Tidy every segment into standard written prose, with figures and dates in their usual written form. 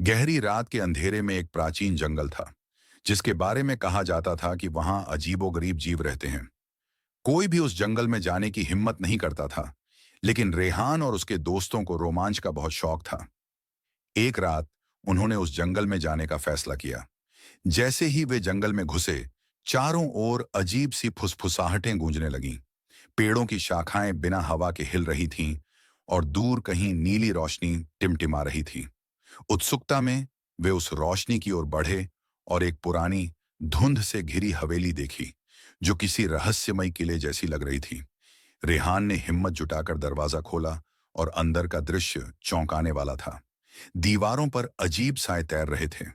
गहरी रात के अंधेरे में एक प्राचीन जंगल था, जिसके बारे में कहा जाता था कि वहां अजीबोगरीब जीव रहते हैं। कोई भी उस जंगल में जाने की हिम्मत नहीं करता था, लेकिन रेहान और उसके दोस्तों को रोमांच का बहुत शौक था। एक रात उन्होंने उस जंगल में जाने का फैसला किया। जैसे ही वे जंगल में घुसे, चारों ओर अजीब सी फुसफुसाहटें गूंजने लगीं। पेड़ों की शाखाएं बिना हवा के हिल रही थीं और दूर कहीं नीली रोशनी टिमटिमा रही थी। उत्सुकता में वे उस रोशनी की ओर बढ़े और एक पुरानी धुंध से घिरी हवेली देखी, जो किसी रहस्यमय किले जैसी लग रही थी। रेहान ने हिम्मत जुटाकर दरवाजा खोला और अंदर का दृश्य चौंकाने वाला था। दीवारों पर अजीब साए तैर रहे थे।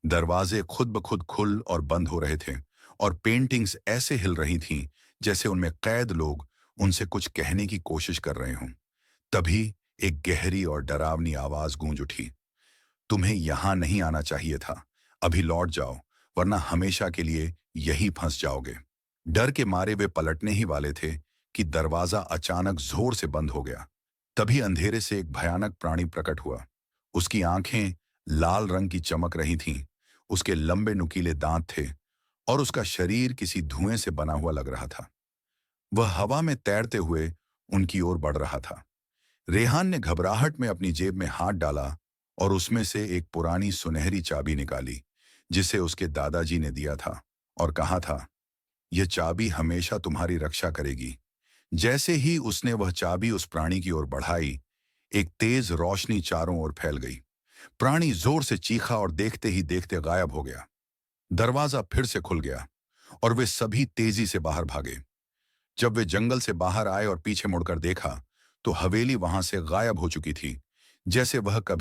दरवाजे खुद ब खुद खुल और बंद हो रहे थे और पेंटिंग्स ऐसे हिल रही थीं जैसे उनमें कैद लोग उनसे कुछ कहने की कोशिश कर रहे हों। तभी एक गहरी और डरावनी आवाज गूंज उठी। तुम्हें यहां नहीं आना चाहिए था। अभी लौट जाओ, वरना हमेशा के लिए यहीं फंस जाओगे। डर के मारे वे पलटने ही वाले थे कि दरवाजा अचानक जोर से बंद हो गया। तभी अंधेरे से एक भयानक प्राणी प्रकट हुआ। उसकी आंखें लाल रंग की चमक रही थीं, उसके लंबे नुकीले दांत थे और उसका शरीर किसी धुएं से बना हुआ लग रहा था। वह हवा में तैरते हुए उनकी ओर बढ़ रहा था। रेहान ने घबराहट में अपनी जेब में हाथ डाला और उसमें से एक पुरानी सुनहरी चाबी निकाली, जिसे उसके दादाजी ने दिया था, और कहा था, यह चाबी हमेशा तुम्हारी रक्षा करेगी। जैसे ही उसने वह चाबी उस प्राणी की ओर बढ़ाई, एक तेज रोशनी चारों ओर फैल गई। प्राणी जोर से चीखा और देखते ही देखते गायब हो गया। दरवाजा फिर से खुल गया और वे सभी तेजी से बाहर भागे। जब वे जंगल से बाहर आए और पीछे मुड़कर देखा, तो हवेली वहां से गायब हो चुकी थी, जैसे वह कभी